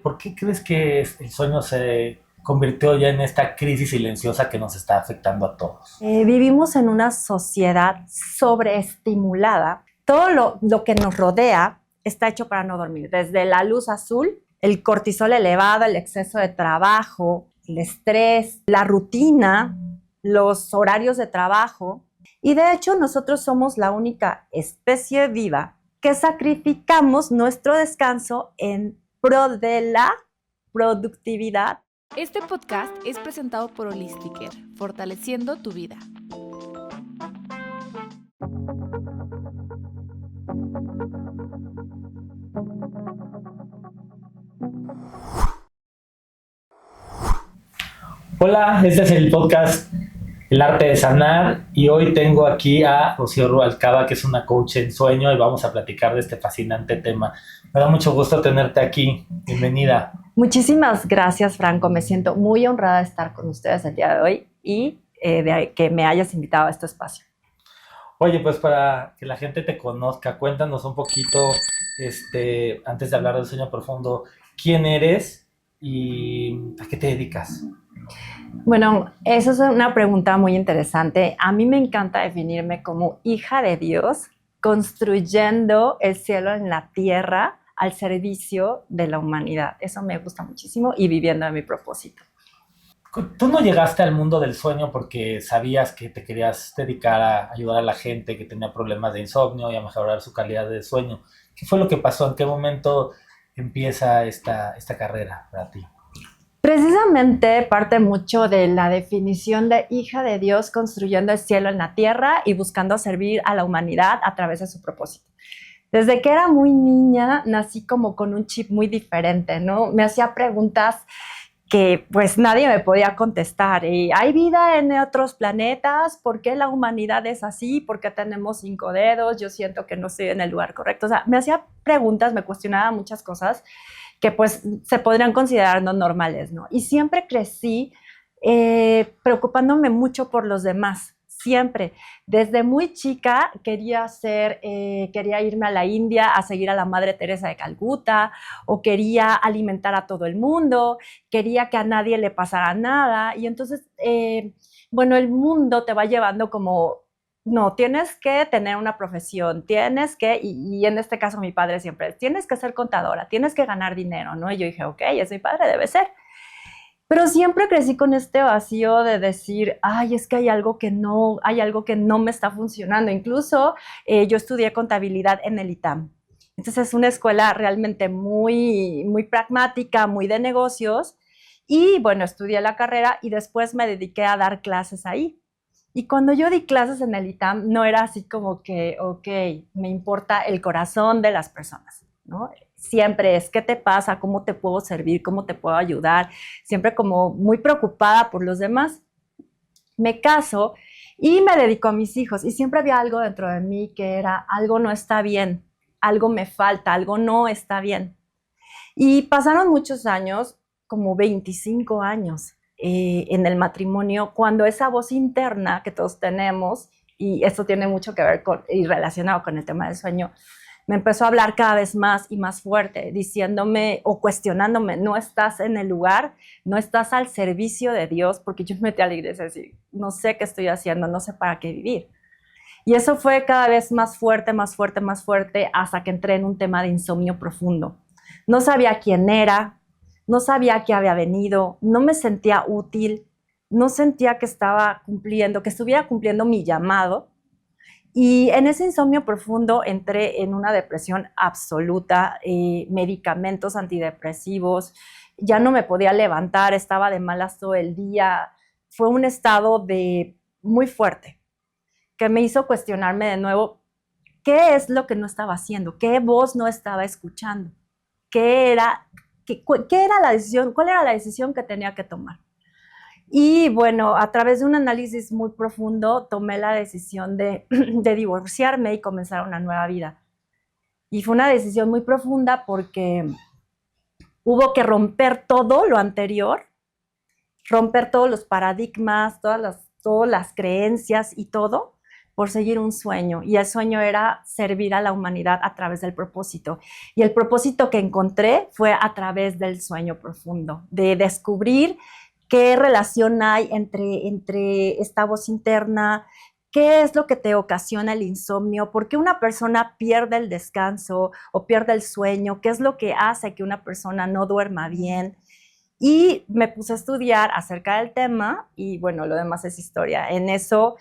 ¿por qué crees que el sueño se convirtió ya en esta crisis silenciosa que nos está afectando a todos? Vivimos en una sociedad sobreestimulada. Todo lo que nos rodea está hecho para no dormir, desde la luz azul, el cortisol elevado, el exceso de trabajo, el estrés, la rutina, los horarios de trabajo. Y de hecho, nosotros somos la única especie viva que sacrificamos nuestro descanso en pro de la productividad. Este podcast es presentado por Holistiker, fortaleciendo tu vida. Hola, este es el podcast El Arte de Sanar y hoy tengo aquí a Rocío Rubalcaba, que es una coach en sueño, y vamos a platicar de este fascinante tema. Me da mucho gusto tenerte aquí. Bienvenida. Muchísimas gracias, Franco. Me siento muy honrada de estar con ustedes el día de hoy y de que me hayas invitado a este espacio. Oye, pues para que la gente te conozca, cuéntanos un poquito, antes de hablar del sueño profundo, ¿quién eres y a qué te dedicas? Bueno, esa es una pregunta muy interesante. A mí me encanta definirme como hija de Dios, construyendo el cielo en la tierra al servicio de la humanidad. Eso me gusta muchísimo y viviendo de mi propósito. Tú no llegaste al mundo del sueño porque sabías que te querías dedicar a ayudar a la gente que tenía problemas de insomnio y a mejorar su calidad de sueño. ¿Qué fue lo que pasó? ¿En qué momento empieza esta carrera para ti? Precisamente parte mucho de la definición de hija de Dios construyendo el cielo en la tierra y buscando servir a la humanidad a través de su propósito. Desde que era muy niña nací como con un chip muy diferente, ¿no? Me hacía preguntas que pues nadie me podía contestar. ¿Hay vida en otros planetas? ¿Por qué la humanidad es así? ¿Por qué tenemos 5 dedos? Yo siento que no estoy en el lugar correcto. O sea, me hacía preguntas, me cuestionaba muchas cosas que pues se podrían considerar no normales, ¿no? Y siempre crecí preocupándome mucho por los demás, siempre. Desde muy chica quería irme a la India a seguir a la Madre Teresa de Calcuta, o quería alimentar a todo el mundo, quería que a nadie le pasara nada, y entonces, bueno, el mundo te va llevando como no, tienes que tener una profesión, y en este caso mi padre siempre, tienes que ser contadora, tienes que ganar dinero, ¿no? Y yo dije, ok, es mi padre, debe ser. Pero siempre crecí con este vacío de decir, ay, es que hay algo que no me está funcionando. Incluso yo estudié contabilidad en el ITAM. Entonces es una escuela realmente muy, muy pragmática, muy de negocios. Y bueno, estudié la carrera y después me dediqué a dar clases ahí. Y cuando yo di clases en el ITAM, no era así como que, ok, me importa el corazón de las personas, ¿no? Siempre es, ¿qué te pasa? ¿Cómo te puedo servir? ¿Cómo te puedo ayudar? Siempre como muy preocupada por los demás. Me caso y me dedico a mis hijos. Y siempre había algo dentro de mí que era, algo no está bien, algo me falta, algo no está bien. Y pasaron muchos años, como 25 años en el matrimonio, cuando esa voz interna que todos tenemos, y esto tiene mucho que ver y relacionado con el tema del sueño, me empezó a hablar cada vez más y más fuerte, diciéndome o cuestionándome, no estás en el lugar, no estás al servicio de Dios, porque yo me metí a la iglesia y decía, no sé qué estoy haciendo, no sé para qué vivir. Y eso fue cada vez más fuerte, más fuerte, más fuerte, hasta que entré en un tema de insomnio profundo. No sabía quién era, no sabía a qué había venido, no me sentía útil, no sentía que estuviera cumpliendo mi llamado. Y en ese insomnio profundo entré en una depresión absoluta, medicamentos antidepresivos, ya no me podía levantar, estaba de malas todo el día. Fue un estado muy fuerte que me hizo cuestionarme de nuevo qué es lo que no estaba haciendo, qué voz no estaba escuchando, qué era la decisión, cuál era la decisión que tenía que tomar. Y bueno, a través de un análisis muy profundo, tomé la decisión de divorciarme y comenzar una nueva vida. Y fue una decisión muy profunda porque hubo que romper todo lo anterior, romper todos los paradigmas, todas las creencias y todo, por seguir un sueño, y el sueño era servir a la humanidad a través del propósito. Y el propósito que encontré fue a través del sueño profundo, de descubrir qué relación hay entre esta voz interna, qué es lo que te ocasiona el insomnio, por qué una persona pierde el descanso o pierde el sueño, qué es lo que hace que una persona no duerma bien. Y me puse a estudiar acerca del tema y bueno, lo demás es historia. En eso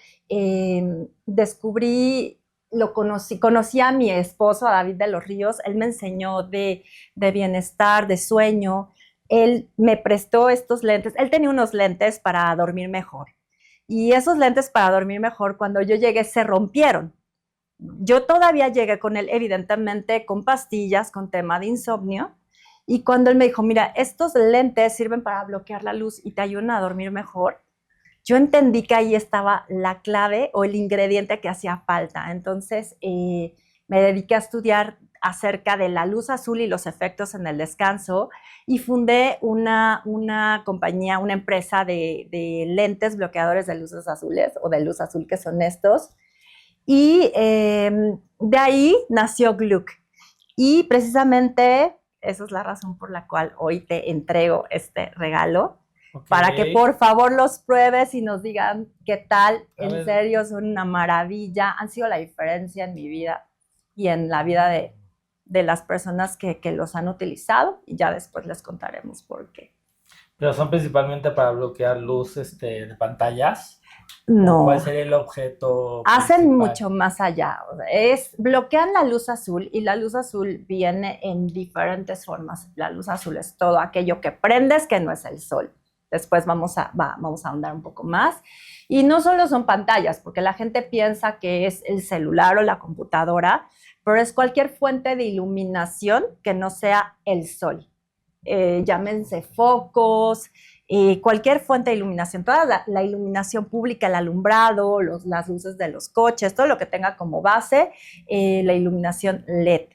conocí a mi esposo, a David de los Ríos. Él me enseñó de bienestar, de sueño. Él me prestó estos lentes. Él tenía unos lentes para dormir mejor. Y esos lentes para dormir mejor, cuando yo llegué, se rompieron. Yo todavía llegué con él, evidentemente, con pastillas, con tema de insomnio. Y cuando él me dijo, mira, estos lentes sirven para bloquear la luz y te ayudan a dormir mejor, yo entendí que ahí estaba la clave o el ingrediente que hacía falta. Entonces, me dediqué a estudiar acerca de la luz azul y los efectos en el descanso y fundé una compañía, una empresa de lentes bloqueadores de luces azules o de luz azul, que son estos. Y de ahí nació Gluck. Y precisamente esa es la razón por la cual hoy te entrego este regalo, para que por favor los pruebes y nos digan qué tal. En serio, son una maravilla, han sido la diferencia en mi vida y en la vida de las personas que los han utilizado, y ya después les contaremos por qué. ¿Pero son principalmente para bloquear luz de pantallas? No. ¿Cuál sería el objeto Hacen principal? mucho más allá. Bloquean la luz azul, y la luz azul viene en diferentes formas. La luz azul es todo aquello que prendes que no es el sol. Después vamos a ahondar un poco más. Y no solo son pantallas, porque la gente piensa que es el celular o la computadora, pero es cualquier fuente de iluminación que no sea el sol. Llámense focos, cualquier fuente de iluminación, toda la iluminación pública, el alumbrado, las luces de los coches, todo lo que tenga como base la iluminación LED.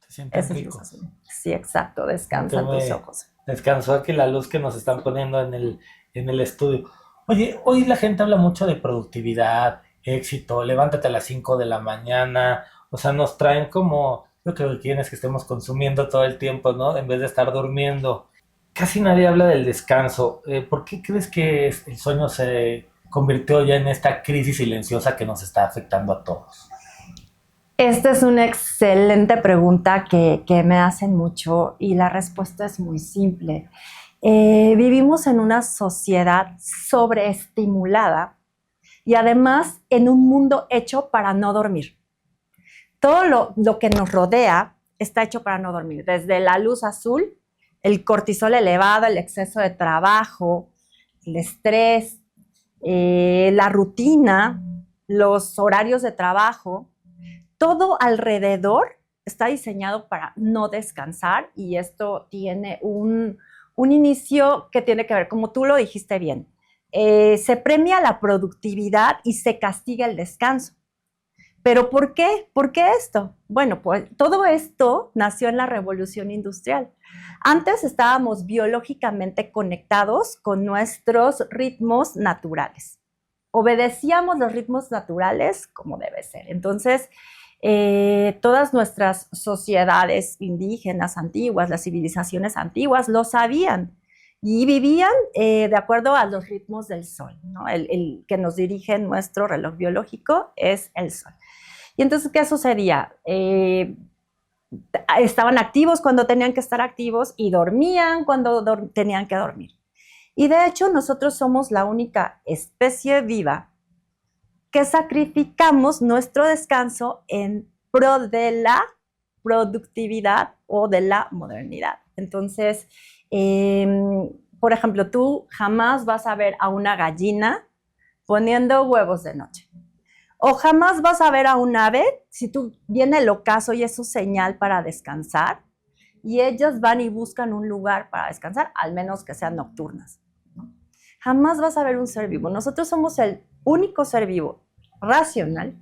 ¿Te sientes rico? Sí, exacto, descansa tus ojos. Descansó aquí la luz que nos están poniendo en el estudio. Oye, hoy la gente habla mucho de productividad, éxito, levántate a las 5 de la mañana, o sea, nos traen como, yo creo que quieren es que estemos consumiendo todo el tiempo, ¿no? En vez de estar durmiendo. Casi nadie habla del descanso. ¿Por qué crees que el sueño se convirtió ya en esta crisis silenciosa que nos está afectando a todos? Esta es una excelente pregunta que me hacen mucho, y la respuesta es muy simple. Vivimos en una sociedad sobreestimulada y además en un mundo hecho para no dormir. Todo lo que nos rodea está hecho para no dormir, desde la luz azul, el cortisol elevado, el exceso de trabajo, el estrés, la rutina, los horarios de trabajo. Todo alrededor está diseñado para no descansar, y esto tiene un inicio que tiene que ver, como tú lo dijiste bien, se premia la productividad y se castiga el descanso. ¿Pero por qué? ¿Por qué esto? Bueno, pues todo esto nació en la Revolución Industrial. Antes estábamos biológicamente conectados con nuestros ritmos naturales. Obedecíamos los ritmos naturales como debe ser. Entonces, todas nuestras sociedades indígenas antiguas, las civilizaciones antiguas, lo sabían y vivían de acuerdo a los ritmos del sol, ¿no? El que nos dirige nuestro reloj biológico es el sol. Y entonces, ¿qué sucedía? Estaban activos cuando tenían que estar activos y dormían cuando tenían que dormir. Y de hecho, nosotros somos la única especie viva que sacrificamos nuestro descanso en pro de la productividad o de la modernidad. Entonces, por ejemplo, tú jamás vas a ver a una gallina poniendo huevos de noche. O jamás vas a ver a un ave, si tú viene el ocaso y es su señal para descansar, y ellas van y buscan un lugar para descansar, al menos que sean nocturnas, ¿no? Jamás vas a ver un ser vivo. Nosotros somos el único ser vivo racional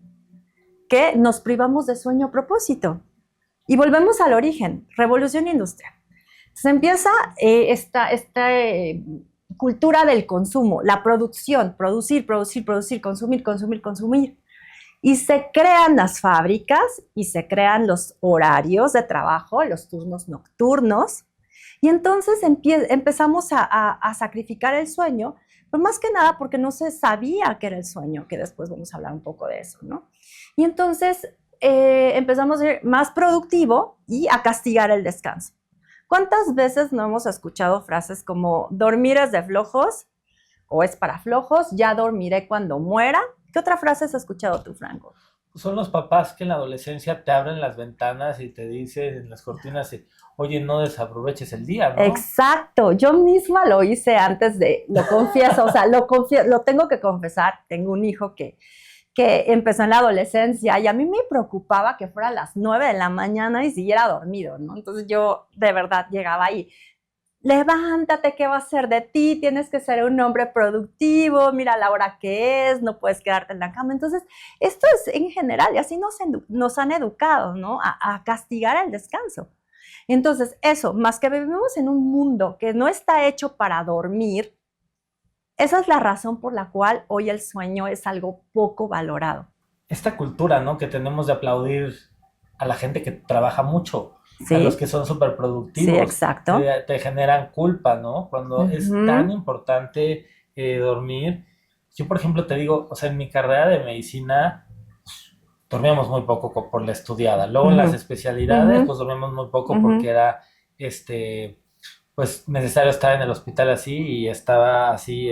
que nos privamos de sueño a propósito. Y volvemos al origen, Revolución Industrial. Entonces empieza este cultura del consumo, la producción, producir, consumir. Y se crean las fábricas y se crean los horarios de trabajo, los turnos nocturnos. Y entonces empezamos a sacrificar el sueño, pero más que nada porque no se sabía qué era el sueño, que después vamos a hablar un poco de eso, ¿no? Y entonces empezamos a ser más productivo y a castigar el descanso. ¿Cuántas veces no hemos escuchado frases como dormir es de flojos o es para flojos, ya dormiré cuando muera? ¿Qué otra frase has escuchado tú, Franco? Son los papás que en la adolescencia te abren las ventanas y te dicen en las cortinas, oye, no desaproveches el día, ¿no? Exacto, yo misma lo hice antes lo confieso, o sea, lo tengo que confesar, tengo un hijo que empezó en la adolescencia y a mí me preocupaba que fuera a las 9 de la mañana y siguiera dormido, ¿no? Entonces yo de verdad llegaba ahí, levántate, ¿qué va a ser de ti? Tienes que ser un hombre productivo, mira la hora que es, no puedes quedarte en la cama. Entonces, esto es en general, y así nos han educado, ¿no? A castigar el descanso. Entonces, eso, más que vivimos en un mundo que no está hecho para dormir, esa es la razón por la cual hoy el sueño es algo poco valorado. Esta cultura, ¿no? Que tenemos de aplaudir a la gente que trabaja mucho, ¿sí? A los que son súper productivos. Sí, exacto. Te generan culpa, ¿no? Cuando es tan importante dormir. Yo, por ejemplo, te digo, o sea, en mi carrera de medicina dormíamos muy poco por la estudiada. Luego en las especialidades, pues dormíamos muy poco porque era, pues necesario estar en el hospital así y estaba así,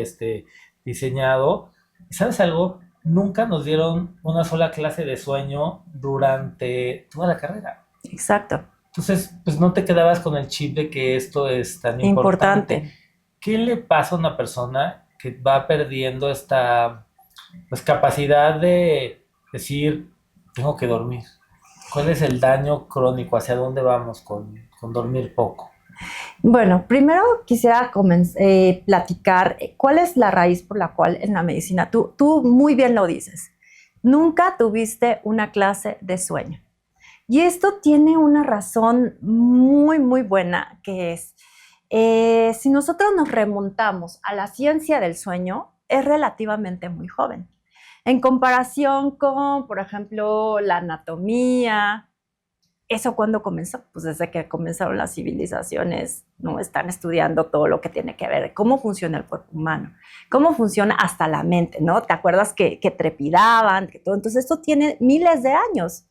diseñado. ¿Y sabes algo? Nunca nos dieron una sola clase de sueño durante toda la carrera. Exacto. Entonces, pues no te quedabas con el chip de que esto es tan importante. ¿Qué le pasa a una persona que va perdiendo esta, pues, capacidad de decir, tengo que dormir? ¿Cuál es el daño crónico? ¿Hacia dónde vamos con dormir poco? Bueno, primero quisiera platicar cuál es la raíz por la cual en la medicina, tú muy bien lo dices, nunca tuviste una clase de sueño. Y esto tiene una razón muy, muy buena, que es, si nosotros nos remontamos a la ciencia del sueño, es relativamente muy joven. En comparación con, por ejemplo, la anatomía. ¿Eso cuándo comenzó? Pues desde que comenzaron las civilizaciones, ¿no? Están estudiando todo lo que tiene que ver, cómo funciona el cuerpo humano, cómo funciona hasta la mente, ¿no? ¿Te acuerdas que trepidaban? Que todo. Entonces esto tiene miles de años.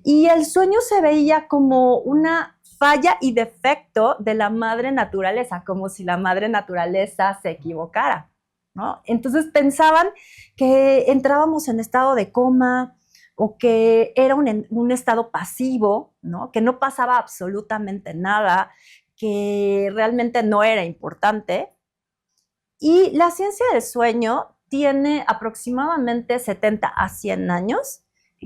Y el sueño se veía como una falla y defecto de la madre naturaleza, como si la madre naturaleza se equivocara, ¿no? Entonces pensaban que entrábamos en estado de coma, o que era un estado pasivo, ¿no? Que no pasaba absolutamente nada, que realmente no era importante. Y la ciencia del sueño tiene aproximadamente 70 a 100 años.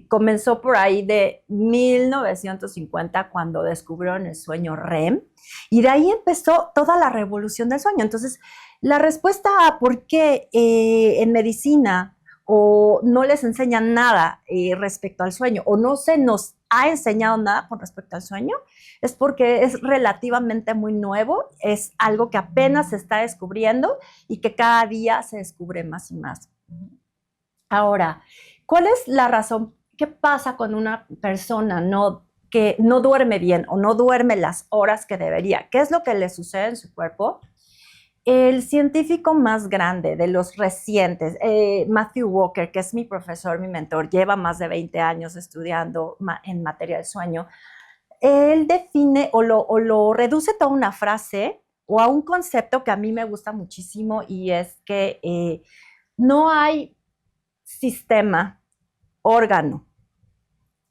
Comenzó por ahí de 1950 cuando descubrieron el sueño REM, y de ahí empezó toda la revolución del sueño. Entonces, la respuesta a por qué en medicina o no les enseñan nada respecto al sueño, o no se nos ha enseñado nada con respecto al sueño, es porque es relativamente muy nuevo, es algo que apenas se está descubriendo y que cada día se descubre más y más. Ahora, ¿cuál es la razón? ¿Qué pasa con una persona que no duerme bien o no duerme las horas que debería? ¿Qué es lo que le sucede en su cuerpo? El científico más grande de los recientes, Matthew Walker, que es mi profesor, mi mentor, lleva más de 20 años estudiando en materia del sueño. Él define o lo reduce toda una frase o a un concepto que a mí me gusta muchísimo, y es que no hay sistema, órgano,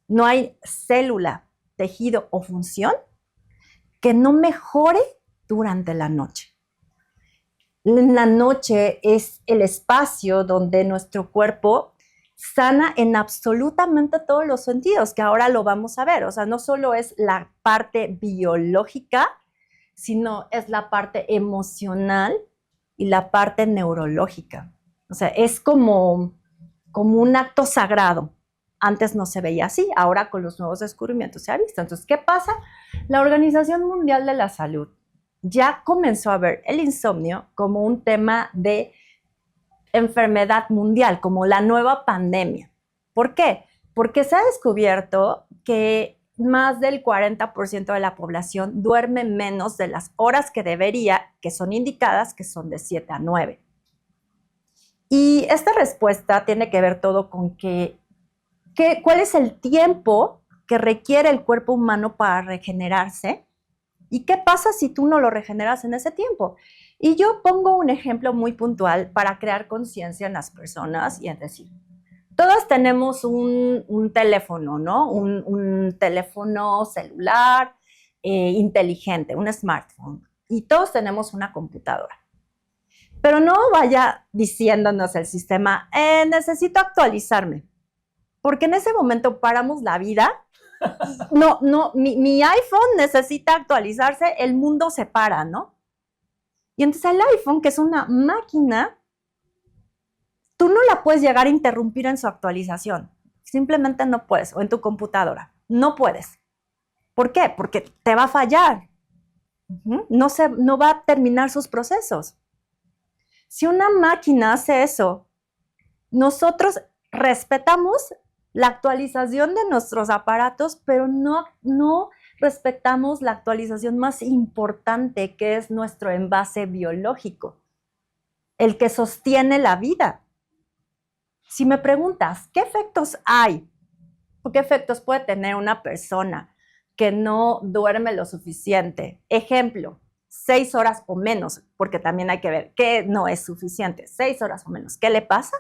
no hay célula, tejido o función que no mejore durante la noche. La noche es el espacio donde nuestro cuerpo sana en absolutamente todos los sentidos, que ahora lo vamos a ver. O sea, no solo es la parte biológica, sino es la parte emocional y la parte neurológica. O sea, es como un acto sagrado. Antes no se veía así, ahora con los nuevos descubrimientos se ha visto. Entonces, ¿qué pasa? La Organización Mundial de la Salud ya comenzó a ver el insomnio como un tema de enfermedad mundial, como la nueva pandemia. ¿Por qué? Porque se ha descubierto que más del 40% de la población duerme menos de las horas que debería, que son indicadas, que son de 7 a 9. Y esta respuesta tiene que ver todo con cuál es el tiempo que requiere el cuerpo humano para regenerarse y qué pasa si tú no lo regeneras en ese tiempo. Y yo pongo un ejemplo muy puntual para crear conciencia en las personas y es decir, todos tenemos un teléfono, ¿no? Un teléfono celular inteligente, un smartphone. Y todos tenemos una computadora. Pero no vaya diciéndonos el sistema, necesito actualizarme. Porque en ese momento paramos la vida. Mi iPhone necesita actualizarse, el mundo se para, ¿no? Y entonces el iPhone, que es una máquina, tú no la puedes llegar a interrumpir en su actualización. Simplemente no puedes. O en tu computadora. No puedes. ¿Por qué? Porque te va a fallar. No va a terminar sus procesos. Si una máquina hace eso, nosotros respetamos la actualización de nuestros aparatos, pero no respetamos la actualización más importante, que es nuestro envase biológico, el que sostiene la vida. Si me preguntas, ¿qué efectos hay? ¿O qué efectos puede tener una persona que no duerme lo suficiente? Ejemplo, 6 horas o menos, porque también hay que ver qué no es suficiente. 6 horas o menos. ¿Qué le pasa?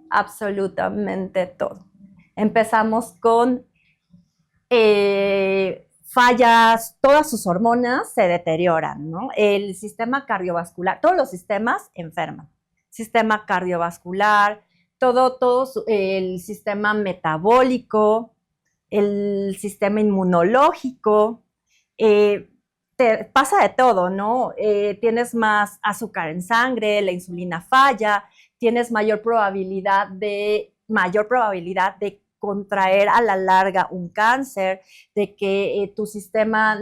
Absolutamente todo. Empezamos con fallas, todas sus hormonas se deterioran, ¿no? El sistema cardiovascular, todos los sistemas enferman. Sistema cardiovascular, todo el sistema metabólico, el sistema inmunológico, te pasa de todo, ¿no? Tienes más azúcar en sangre, la insulina falla, tienes mayor probabilidad de contraer a la larga un cáncer, de que tu sistema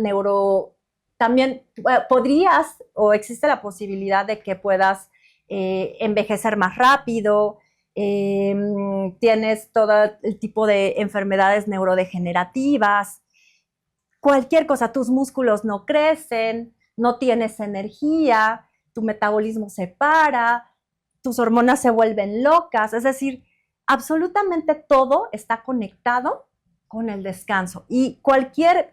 también podrías o existe la posibilidad de que puedas envejecer más rápido, tienes todo el tipo de enfermedades neurodegenerativas, cualquier cosa, tus músculos no crecen, no tienes energía, tu metabolismo se para, tus hormonas se vuelven locas, es decir, absolutamente todo está conectado con el descanso y cualquier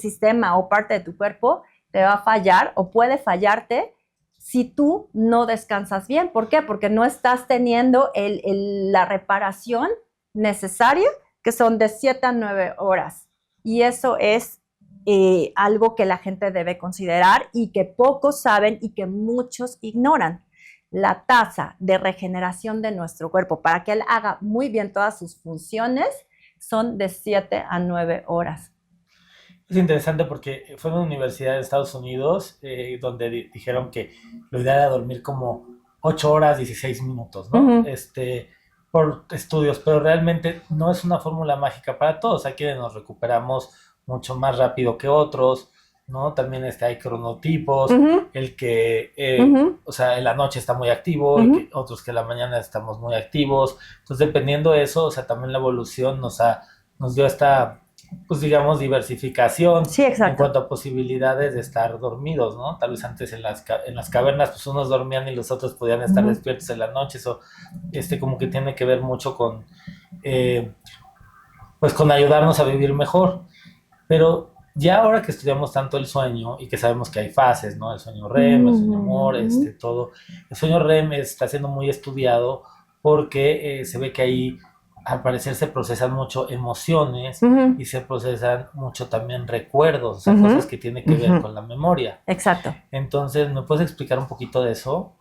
sistema o parte de tu cuerpo te va a fallar o puede fallarte si tú no descansas bien. ¿Por qué? Porque no estás teniendo la reparación necesaria, que son de 7 a 9 horas. Y eso es algo que la gente debe considerar y que pocos saben y que muchos ignoran. La tasa de regeneración de nuestro cuerpo para que él haga muy bien todas sus funciones son de 7 a 9 horas. Es interesante porque fue en una universidad de Estados Unidos donde dijeron que lo ideal era dormir como 8 horas, 16 minutos, ¿no? Por estudios, pero realmente no es una fórmula mágica para todos. Hay quienes nos recuperamos mucho más rápido que otros, ¿no? También hay cronotipos, el que, o sea, en la noche está muy activo, otros que en la mañana estamos muy activos. Entonces, dependiendo de eso, o sea, también la evolución nos dio esta, pues digamos, diversificación en cuanto a posibilidades de estar dormidos, ¿no? Tal vez antes en las cavernas, pues unos dormían y los otros podían estar despiertos en la noche. Eso, como que tiene que ver mucho con, pues con ayudarnos a vivir mejor. Pero ya ahora que estudiamos tanto el sueño y que sabemos que hay fases, ¿no? El sueño REM, el sueño MOR, todo. El sueño REM está siendo muy estudiado porque se ve que ahí, al parecer, se procesan mucho emociones y se procesan mucho también recuerdos, o sea, cosas que tienen que ver con la memoria. Exacto. Entonces, ¿me puedes explicar un poquito de eso?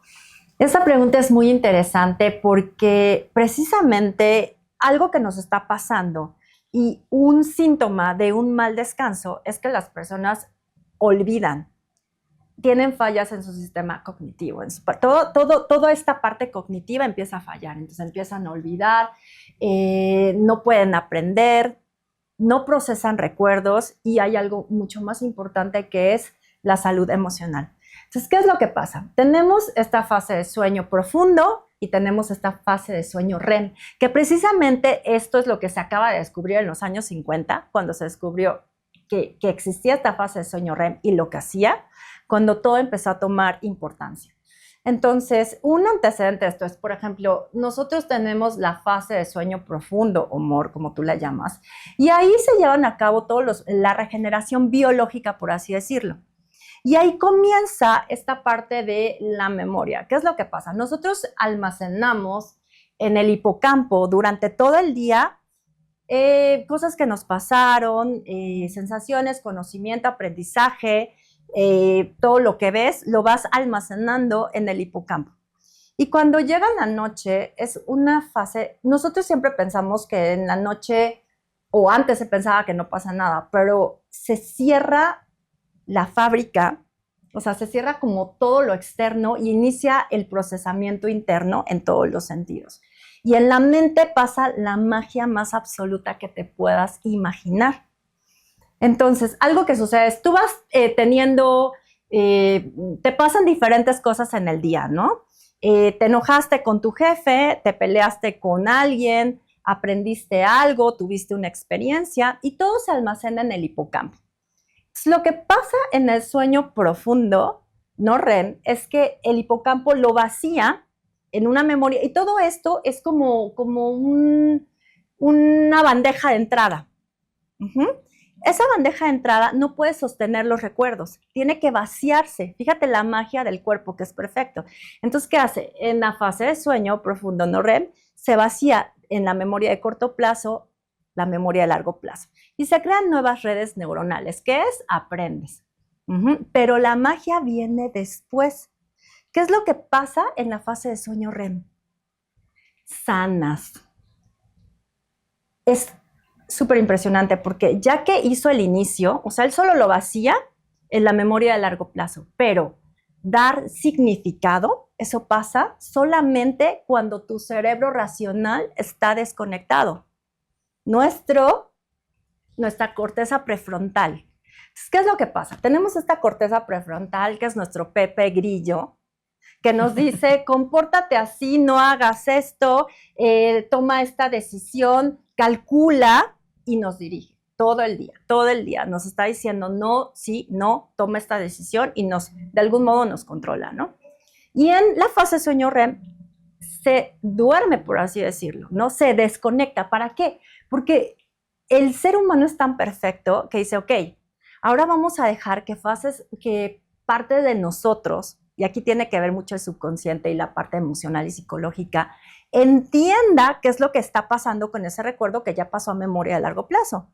Esa pregunta es muy interesante porque precisamente algo que nos está pasando y un síntoma de un mal descanso es que las personas olvidan, tienen fallas en su sistema cognitivo. Toda esta parte cognitiva empieza a fallar, entonces empiezan a olvidar, no pueden aprender, no procesan recuerdos y hay algo mucho más importante que es la salud emocional. Entonces, ¿qué es lo que pasa? Tenemos esta fase de sueño profundo y tenemos esta fase de sueño REM, que precisamente esto es lo que se acaba de descubrir en los años 50, cuando se descubrió que existía esta fase de sueño REM y lo que hacía, cuando todo empezó a tomar importancia. Entonces, un antecedente de esto es, por ejemplo, nosotros tenemos la fase de sueño profundo, o MOR, como tú la llamas, y ahí se llevan a cabo la regeneración biológica, por así decirlo. Y ahí comienza esta parte de la memoria. ¿Qué es lo que pasa? Nosotros almacenamos en el hipocampo durante todo el día cosas que nos pasaron, sensaciones, conocimiento, aprendizaje, todo lo que ves lo vas almacenando en el hipocampo. Y cuando llega la noche es una fase, nosotros siempre pensamos que en la noche, o antes se pensaba que no pasa nada, pero se cierra la fábrica, o sea, se cierra como todo lo externo y inicia el procesamiento interno en todos los sentidos. Y en la mente pasa la magia más absoluta que te puedas imaginar. Entonces, algo que sucede es, tú vas te pasan diferentes cosas en el día, ¿no? Te enojaste con tu jefe, te peleaste con alguien, aprendiste algo, tuviste una experiencia y todo se almacena en el hipocampo. Lo que pasa en el sueño profundo, no REM, es que el hipocampo lo vacía en una memoria y todo esto es como una bandeja de entrada. Esa bandeja de entrada no puede sostener los recuerdos, tiene que vaciarse. Fíjate la magia del cuerpo, que es perfecto. Entonces, ¿qué hace? En la fase de sueño profundo, no REM, se vacía en la memoria de corto plazo, la memoria de largo plazo. Y se crean nuevas redes neuronales. ¿Qué es? Aprendes. Pero la magia viene después. ¿Qué es lo que pasa en la fase de sueño REM? Sanas. Es súper impresionante porque ya que hizo el inicio, o sea, él solo lo vacía en la memoria de largo plazo, pero dar significado, eso pasa solamente cuando tu cerebro racional está desconectado. Nuestra corteza prefrontal. Entonces, ¿qué es lo que pasa? Tenemos esta corteza prefrontal, que es nuestro Pepe Grillo, que nos dice, compórtate así, no hagas esto, toma esta decisión, calcula y nos dirige todo el día. Nos está diciendo no, sí, no, toma esta decisión y de algún modo nos controla, ¿no? Y en la fase sueño REM se duerme, por así decirlo, ¿no? Se desconecta. ¿Para qué? Porque el ser humano es tan perfecto que dice, ok, ahora vamos a dejar que parte de nosotros, y aquí tiene que ver mucho el subconsciente y la parte emocional y psicológica, entienda qué es lo que está pasando con ese recuerdo que ya pasó a memoria de largo plazo.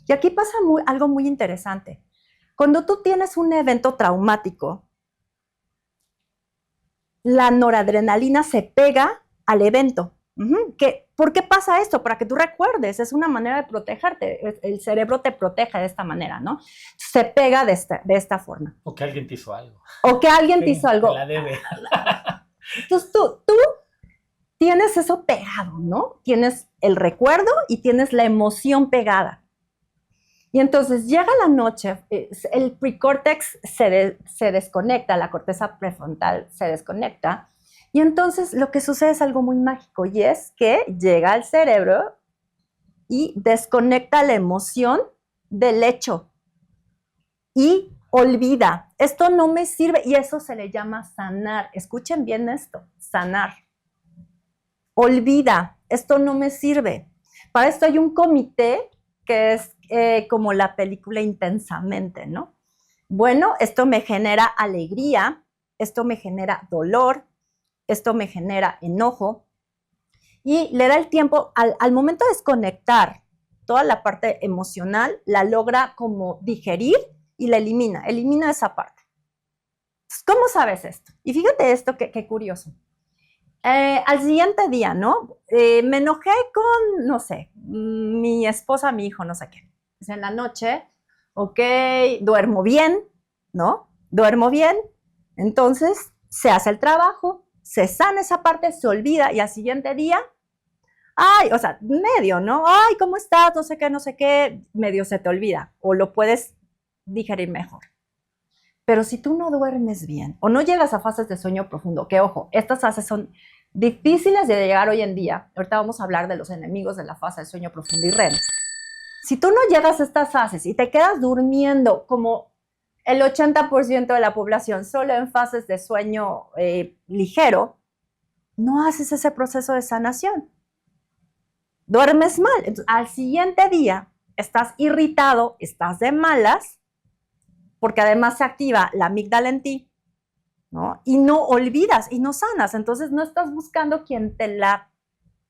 Y aquí pasa algo muy interesante. Cuando tú tienes un evento traumático, la noradrenalina se pega al evento. ¿Por qué pasa esto? Para que tú recuerdes, es una manera de protegerte. El cerebro te protege de esta manera, ¿no? Se pega de esta forma. O que alguien te hizo algo. Te la debe. Entonces tú tienes eso pegado, ¿no? Tienes el recuerdo y tienes la emoción pegada. Y entonces llega la noche, el precórtex se desconecta, la corteza prefrontal se desconecta, y entonces lo que sucede es algo muy mágico, y es que llega al cerebro y desconecta la emoción del hecho y olvida. Esto no me sirve, y eso se le llama sanar. Escuchen bien esto, sanar. Olvida, esto no me sirve. Para esto hay un comité que es como la película Intensamente, ¿no? Bueno, esto me genera alegría, esto me genera dolor, esto me genera enojo, y le da el tiempo, al momento de desconectar toda la parte emocional, la logra como digerir y la elimina esa parte. Entonces, ¿cómo sabes esto? Y fíjate esto, qué curioso. Al siguiente día, ¿no? Me enojé con, no sé, mi esposa, mi hijo, no sé qué. Pues en la noche, ok, duermo bien, ¿no? Duermo bien, entonces se hace el trabajo, se sana esa parte, se olvida, y al siguiente día, ay, o sea, medio, ¿no? Ay, ¿cómo estás? No sé qué, medio se te olvida, o lo puedes digerir mejor. Pero si tú no duermes bien o no llegas a fases de sueño profundo, que ojo, estas fases son difíciles de llegar hoy en día. Ahorita vamos a hablar de los enemigos de la fase de sueño profundo y REM. Si tú no llegas a estas fases y te quedas durmiendo como el 80% de la población solo en fases de sueño ligero, no haces ese proceso de sanación. Duermes mal. Entonces, al siguiente día estás irritado, estás de malas, porque además se activa la amígdala en ti, ¿no? Y no olvidas y no sanas. Entonces no estás buscando quien te la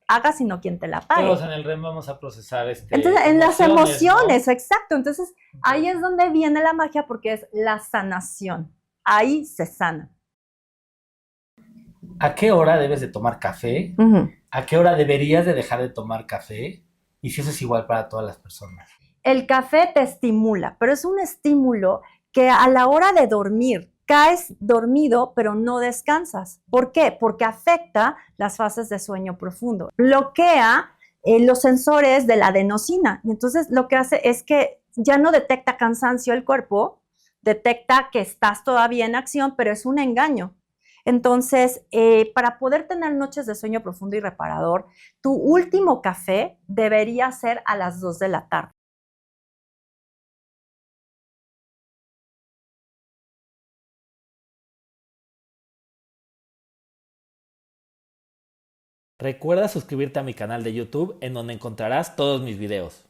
haga, sino quien te la pague. Todos en el REM vamos a procesar Entonces, en las emociones, ¿no? exacto. Entonces, ahí es donde viene la magia porque es la sanación. Ahí se sana. ¿A qué hora debes de tomar café? ¿A qué hora deberías de dejar de tomar café? Y si eso es igual para todas las personas. El café te estimula, pero es un estímulo que a la hora de dormir caes dormido, pero no descansas. ¿Por qué? Porque afecta las fases de sueño profundo. Bloquea los sensores de la adenosina. Y entonces lo que hace es que ya no detecta cansancio el cuerpo, detecta que estás todavía en acción, pero es un engaño. Entonces, para poder tener noches de sueño profundo y reparador, tu último café debería ser a las 2 de la tarde. Recuerda suscribirte a mi canal de YouTube en donde encontrarás todos mis videos.